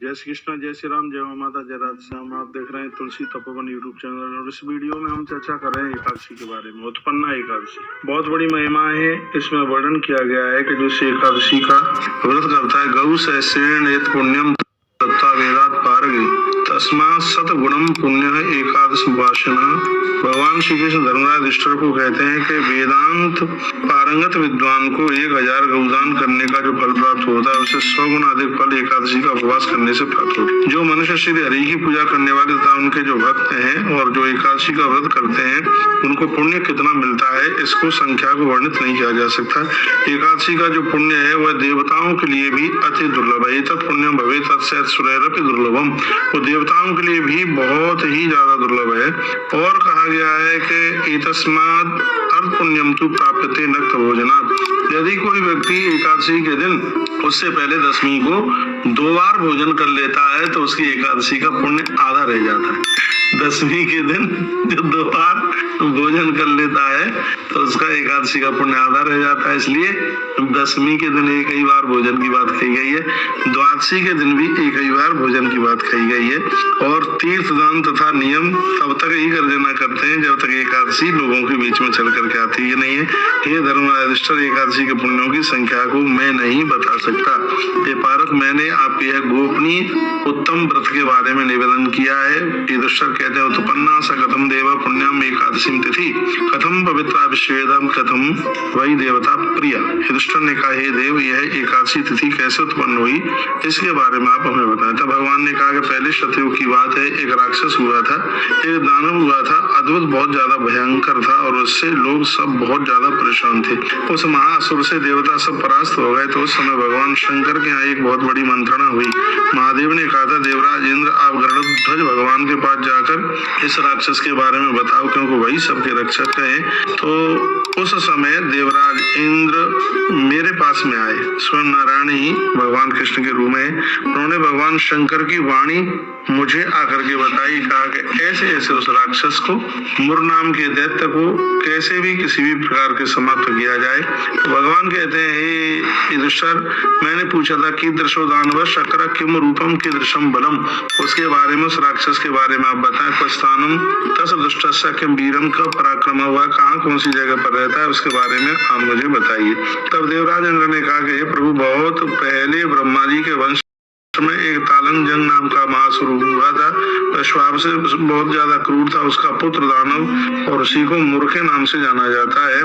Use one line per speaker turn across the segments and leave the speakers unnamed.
जय श्री कृष्ण, जय श्री राम, जय माता, जय राधे श्याम। आप देख रहे हैं तुलसी तपोवन यूट्यूब चैनल और इस वीडियो में हम चर्चा कर रहे हैं एकादशी के बारे में। उत्पन्ना एकादशी बहुत बड़ी महिमा है। इसमें वर्णन किया गया है कि जो इस एकादशी का व्रत करता है, गौ सहस्रेण यत् पुण्यम दत्ता वेदात पारगे तस्मा सत गुणम पुण्य एकादश उपासना। भगवान श्री कृष्ण धर्मराज युधिष्ठिर को कहते हैं कि वेदांत पारंगत विद्वान को 1000 गौदान करने का जो फल प्राप्त होता है उससे 100 गुना अधिक फल एकादशी का उपवास करने से प्राप्त होता है। जो मनुष्य श्री हरि की पूजा करने वाले तथा उनके जो भक्त हैं और जो एकादशी का व्रत करते हैं उनको पुण्य कितना मिलता है इसको संख्या को वर्णित नहीं किया जा सकता। एकादशी का जो पुण्य है वह देवताओं के लिए भी अति दुर्लभ है। तत् पुण्यम भवे तत्सुरैरपि दुर्लभम, वो देवताओं के लिए भी बहुत ही ज्यादा दुर्लभ है। और कहा गया है कि एतस्मात् अर्थ पुण्यम तु प्राप्यते नक्त भोजनात्। यदि कोई व्यक्ति एकादशी के दिन उससे पहले दशमी को 2 बार भोजन कर लेता है तो उसकी एकादशी का पुण्य आधा रह जाता है। दशमी के दिन जो 2 बार भोजन कर लेता है तो उसका एकादशी का पुण्य आधा रह जाता है। इसलिए दशमी के दिन एक ही बार भोजन की बात कही गई है, द्वादशी के दिन भी एक ही बार भोजन की बात कही गई है। और तीर्थ दान तथा नियम तब तक ही गर्जना करते हैं जब तक एकादशी लोगों के बीच में चल करके आती ही नहीं है। हे धर्मराज युधिष्ठिर, एकादशी के पुण्यों की संख्या को मैं नहीं बता सकता। हे पार्थ, मैंने आपके यह गोपनीय उत्तम व्रत के बारे में निवेदन किया है। युधिष्ठिर कहते हैं, उत्पन्ना स कथम देव पुण्यम एकादशी तिथि कथम पवित्रा विश्वेदम कथम वही देवता प्रिय। युधिष्ठिर ने कहा, हे देव, यह एकादशी तिथि कैसे उत्पन्न हुई इसके बारे में आप हमें बताएं। तब भगवान ने कहा कि पहले सतयुग की बात है। एक राक्षस हुआ था, एक दानव हुआ था। अद्भुत बहुत ज्यादा भयंकर था और उससे लोग सब बहुत ज्यादा परेशान थे। उस महाअसुर से देवता सब परास्त हो गए। तो उस समय भगवान शंकर के यहाँ एक बहुत बड़ी मंत्रणा हुई। महादेव ने कहा था, देवराज इंद्र, आप गरुड़ध्वज भगवान के पास जाकर इस राक्षस के बारे में बताओ क्योंकि वही सबके रक्षक है। तो उस समय देवराज इंद्र मेरे पास में आए। स्वयं नारायण ही भगवान कृष्ण के रूप में उन्होंने भगवान शंकर की वाणी मुझे आकर के बताई। कहा कि ऐसे ऐसे उस राक्षस को, मुर नाम के दैत्य को कैसे भी किसी भी प्रकार के समाप्त किया जाए। तो भगवान कहते हैं, हे युधिष्ठिर, मैंने पूछा था कि कीदृशो दानव शक्र किम रूपम कीदृशम बलम, उसके बारे में, उस राक्षस के बारे में आप बताएं। क्वस्थानम तस् दुष्टस्य किम वीरम, का पराक्रम हुआ, कहाँ कौन सी जगह पर रहता है उसके बारे में आप मुझे बताइए। तब देवराज इंद्र ने कहा कि हे प्रभु, बहुत पहले ब्रह्मा जी के वंश में एक तालंजंग नाम का महासुर हुआ था। स्वभाव से बहुत ज्यादा क्रूर था। उसका पुत्र दानव और उसी को मुर के नाम से जाना जाता है।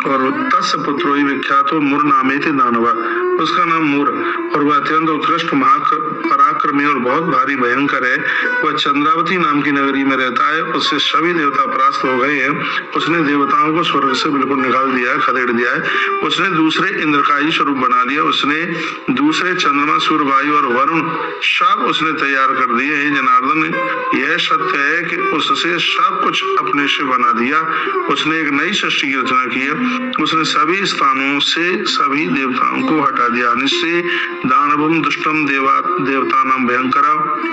और तस्य पुत्रो ही विख्यात मुर नामे थे दानवा, उसका नाम मुर। और वह अत्यंत उत्कृष्ट पराक्रमी और बहुत भारी भयंकर है। वह चंद्रावती नाम की नगरी में रहता है। उससे सभी देवता परास्त हो गए हैं। उसने देवताओं को स्वर्ग से बिल्कुल निकाल दिया है, खदेड़ दिया है। उसने दूसरे इंद्र का ही स्वरूप बना लिया। उसने दूसरे चंद्रमा, सूर्य, वायु और वरुण सब उसने तैयार कर दिए। हे जनार्दन, यह सत्य है कि उससे सब कुछ अपने से बना दिया। उसने एक नई सृष्टि की रचना की है। उसने सभी स्थानों से सभी देवताओं को हटा दिया। निश्चय दानवम दुष्टम देवता नाम भयंकर।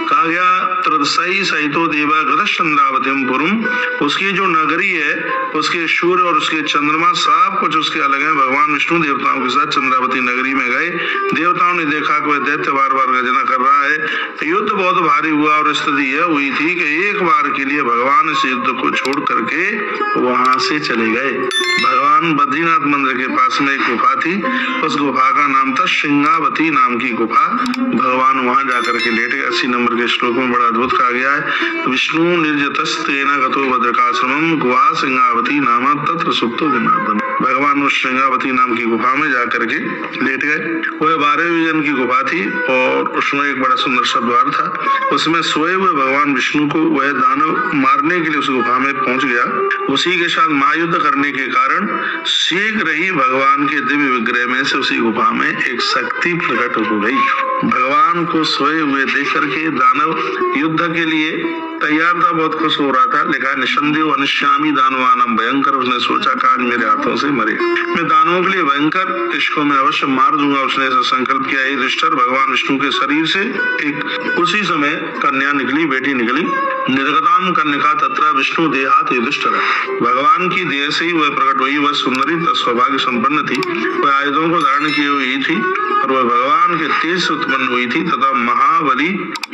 कहा गया, त्रदसई सहितो देवा गतश्चंद्रावतीम पुरुम, उसकी जो नगरी है, उसके सूर्य और उसके चंद्रमा सब कुछ उसके अलग है। भगवान विष्णु देवताओं के साथ चंद्रावती नगरी में गए। देवताओं ने देखा कि वह दैत्य बार बार गर्जना कर रहा है। युद्ध बहुत भारी हुआ और स्थिति यह हुई थी कि एक बार के लिए भगवान इस युद्ध को छोड़ करके वहां से चले गए। भगवान बद्रीनाथ मंदिर के पास में एक गुफा थी। उस गुफा का नाम था सिंगावती नाम की गुफा। भगवान वहां जाकर के लेटे। 80 नंबर के श्लोक में बड़ा अद्भुत कहा गया है, विष्णु निर्जतस्तेन गतो बद्रिकाश्रमम गुहा सिंगावती नाम तत्र सुप्तो जनार्दन। भगवान उस सिंगावती नाम की गुफा में जाकर के लेट गए। वह 12 योजन की गुफा थी और उसमें एक बड़ा सुंदर सा द्वार था। उसमें सोए हुए भगवान विष्णु को वह दानव मारने के लिए उस गुफा में पहुंच गया। उसी के साथ महायुद्ध करने के कारण शीघ्र ही भगवान के दिव्य विग्रह में से उसी गुफा में एक शक्ति प्रकट हो गई। भगवान को सोए हुए देख करके दानव युद्ध के लिए तैयार था, बहुत खुश हो रहा था। लिखा, निसंदेह अनिश्यामी दानवानाम भयंकर। उसने सोचा कि आज मेरे हाथों से मरे, मैं दानवों के लिए भयंकर, इसको मैं अवश्य मार दूंगा। उसने ऐसा संकल्प किया। युधिष्ठिर, भगवान विष्णु के शरीर से एक उसी समय कन्या निकली, बेटी निकली। निर्गताम कन्या तत्र विष्णु देहात युधिष्ठिर, भगवान की देह से ही वह प्रकट हुई। वह सुंदरी सौभाग्य संपन्न थी। वह आयुधों को धारण की हुई थी और और वह भगवान के तेज से उत्पन्न हुई थी तथा महाबली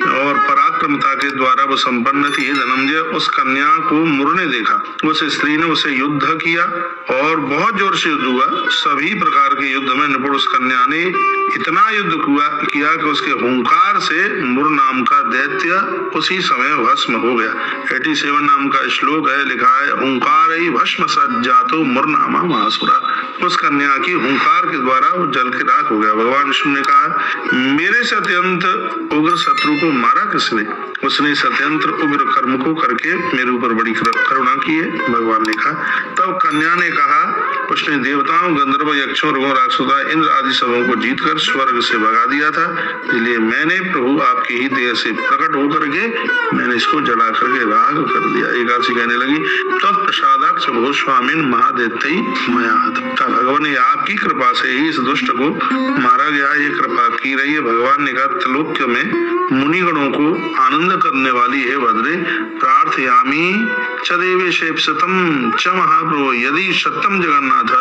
और पराक्रमता के द्वारा वो संपन्न थी। धनंजय उस कन्या को मुरने देखा। उस स्त्री ने उसे युद्ध किया और बहुत जोर से युद्ध हुआ। सभी प्रकार के युद्ध में निपुण उस कन्या ने इतना युद्ध किया कि उसके हुंकार से मुर नाम का दैत्य उसी समय भस्म हो गया। 87 नाम का श्लोक है, लिखा है, हुंकार ही भस्म सज्जातो मुर नामा महासुरा। उस कन्या की हुंकार के द्वारा वो जल के राख हो गया। भगवान विष्णु ने कहा, मेरे से अत्यंत उग्र शत्रु को मारा किसने? उसने सत्यंत्र उग्र कर्म को करके मेरे ऊपर बड़ी करुणा की है। भगवान ने कहा। तब कन्या ने कहा, उसने देवताओं, गंधर्व, यक्षों, रोगों, राक्षसों, इंद्र आदि सबों को जीतकर स्वर्ग से भगा दिया था। इसलिए मैंने प्रभु आपके ही देह से प्रकट होकर के मैंने इसको जला करके राग कर दिया। एकादशी कहने लगी, तत्प्रसादाक्ष भो स्वामिन महादैत्य मया। भगवान ने आपकी कृपा से ही इस दुष्ट को मारा गया, ये कृपा की रही है। भगवान ने कहा, त्रिलोक्य में मुनिगणों को आनंद करने वाली है भद्रे, प्रार्थयामी च देवेशेप्सतम च महाप्रभु यदि सत्यम जगन्नाथ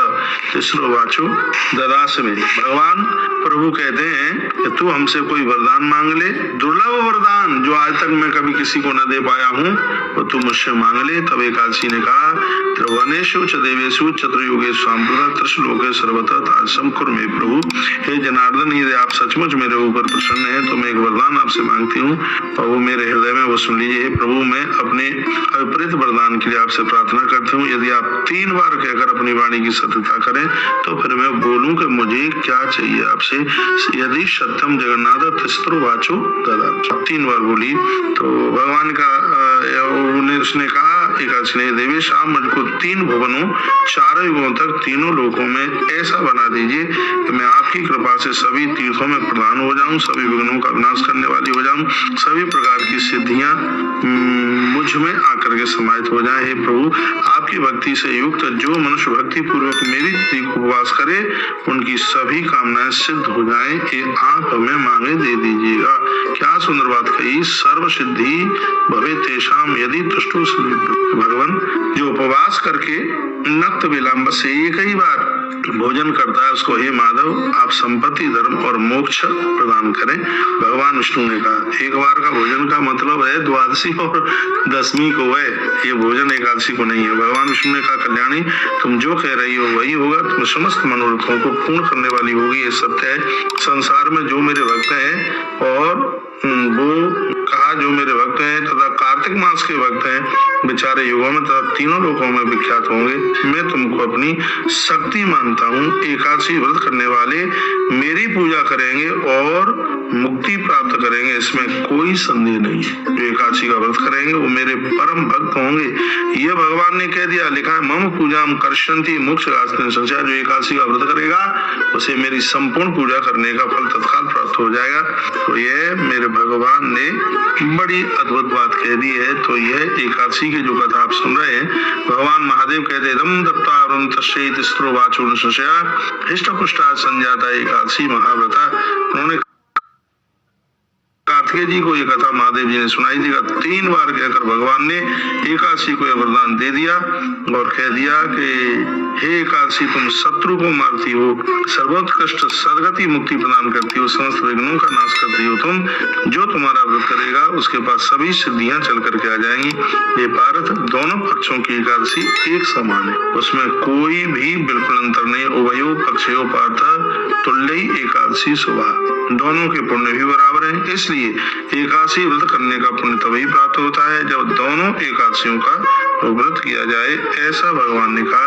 तीसरो वाचो ददास में। भगवान प्रभु कहते हैं कि तू हमसे कोई वरदान मांग ले, दुर्लभ वरदान जो आज तक मैं कभी किसी को न दे पाया हूँ, वो तू मुझसे मांग ले। तब एकादशी ने कहा, त्रिभुवनेषु च देवेषु चतुर्युगेषु सांप्रदा त्रिशलोके सर्वथा तादृशं कुरु मे प्रभु। हे जनार्दन, यदि आप सचमुच मेरे ऊपर प्रसन्न हैं तो मैं एक वरदान आपसे मांगती हूँ और वो मेरे हृदय में वो सुन लीजिए। प्रभु, मैं अपने अविपरीत वरदान के लिए आपसे प्रार्थना करती हूँ। यदि आप 3 बार कहकर अपनी वाणी की सत्यता करें तो फिर मैं बोलूं कि मुझे क्या चाहिए आपसे। यदि सत्यम जगन्नाथ तिस्रो वाचो दादा, 3 बार बोली तो भगवान का उसने कहा, एकादशी ने, देवेश आप मुझको 3 भुवनों 4 युगों तक तीनों लोकों में ऐसा बना दीजिए कि मैं आपकी कृपा से सभी तीर्थों में प्रधान हो जाऊं, सभी विघ्नों का विनाश करने वाली हो जाऊं, सभी प्रकार की सिद्धियां मुझ में आकर के समाहित हो जाए। हे प्रभु, आपकी भक्ति से युक्त जो मनुष्य भक्ति पूर्वक मेरी तिथि को उपवास करे उनकी सभी कामनाएं सिद्ध हो जाएं, ये आप हमें मांगे दे दीजिएगा। क्या सुंदर बात कही, सर्व सिद्धि भवे तेषाम यदि तुष्टो। भगवान जो उपवास करके नक्त विलंब से एक ही बार भोजन करता है उसको, हे माधव आप संपत्ति, धर्म और मोक्ष प्रदान करें। भगवान विष्णु ने कहा, एक बार का भोजन का मतलब है द्वादशी और दशमी को है, ये भोजन एकादशी को नहीं है। भगवान विष्णु ने कहा, कल्याणी तुम जो कह रही हो वही होगा, तुम समस्त मनोरथों को पूर्ण करने वाली होगी, ये सत्य है। संसार में जो मेरे भक्त हैं और वो कहा जो मेरे भक्त हैं तथा कार्तिक मास के भक्त हैं बेचारे युगों में तथा तीनों लोकों में विख्यात होंगे। मैं तुमको अपनी शक्ति मानता हूँ। एकादशी व्रत करने वाले मेरी पूजा करेंगे और मुक्ति प्राप्त करेंगे, इसमें कोई संदेह नहीं है। जो एकादशी का व्रत करेंगे वो मेरे परम भक्त होंगे। ये भगवान ने कह दिया, लिखा है, मम पूजा करशंति मोक्ष संसार। जो एकादशी का व्रत करेगा उसे मेरी संपूर्ण पूजा करने का फल तत्काल प्राप्त हो जाएगा। तो यह मेरे भगवान ने बड़ी अद्भुत बात कह दी है। तो यह एकादशी की जो कथा आप सुन रहे हैं, भगवान महादेव कहते रम दत्तारुण तस्येत स्त्रो वाचो संशया हृष्ट पुष्टा संजाता एकादशी महाव्रता। उन्होंने कार्तिकेय जी को ये कथा महादेव जी ने सुनाई थी। 3 बार कहकर भगवान ने एकादशी को यह वरदान दे दिया और कह दिया कि हे एकादशी तुम शत्रु को मारती हो, सर्वोत्कृष्ट सदगति मुक्ति प्रदान करती हो, समस्त विघ्नों का नाश करती हो। तुम जो तुम्हारा व्रत करेगा उसके पास सभी सिद्धियां चल करके आ जाएंगी। ये भारत दोनों पक्षों की एकादशी एक समान है, उसमें कोई भी बिल्कुल अंतर नहीं। उभयो पक्षयो पार्थ तुल्य एकादशी शुभा, दोनों के पुण्य भी बराबर है। इसलिए एकादशी व्रत करने का पुण्य तभी प्राप्त होता है जब दोनों एकादशियों का व्रत किया जाए। ऐसा भगवान ने कहा,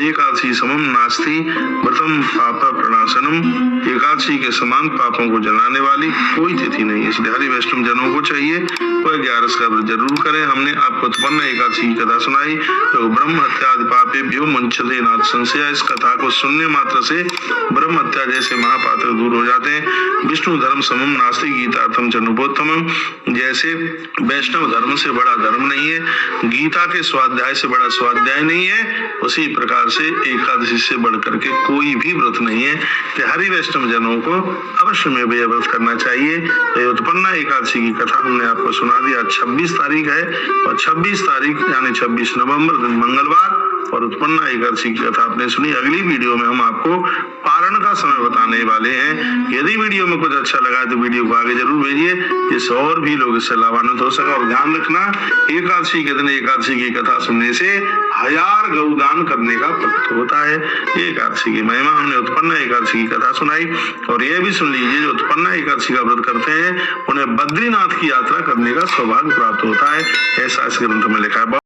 एकादशी समम नास्ति व्रतम पाप प्रणाशनम। एकादशी के समान पापों को जलाने वाली कोई तिथि नहीं। इसलिए हरि वैष्णव जनों को चाहिए वह 11 का व्रत जरूर करें। हमने आपको उत्पन्न एकादशी की कथा सुनाई, तो ब्रह्म हत्या पापे भ्यो मुंचते नाथ संशय। इस कथा को सुनने मात्र से ब्रह्म हत्या जैसे महापातक दूर हो जाते हैं। विष्णु धर्म समम नास्ति गीतार्थम चनुपोत्तमम। जैसे वैष्णव धर्म से बड़ा धर्म नहीं है, गीता के स्वाध्याय से बड़ा स्वाध्याय नहीं है, उसी प्रकार से एकादशी से बढ़कर के कोई भी व्रत नहीं है। हरि वैष्णव जनों को अवश्य में भी व्रत करना चाहिए। तो उत्पन्ना एकादशी की कथा हमने आपको सुना दी। आज 26 तारीख है और 26 तारीख यानी 26 नवंबर दिन मंगलवार और उत्पन्ना एकादशी की कथा आपने सुनी। अगली वीडियो में हम आपको पारण का समय बताने वाले हैं। यदि वीडियो में कुछ अच्छा लगा तो वीडियो को आगे जरूर भेजिए, जिससे और भी लोग इससे लाभान्वित हो सके। और ध्यान रखना, एकादशी के दिन एकादशी की कथा सुनने से 1000 गौदान करने का फल होता है। एकादशी की महिमा हमने उत्पन्ना एकादशी की कथा सुनाई। और यह भी सुन लीजिए, जो उत्पन्ना एकादशी का व्रत करते हैं उन्हें बद्रीनाथ की यात्रा करने का सौभाग्य प्राप्त होता है, ऐसा इस ग्रंथ में लिखा है।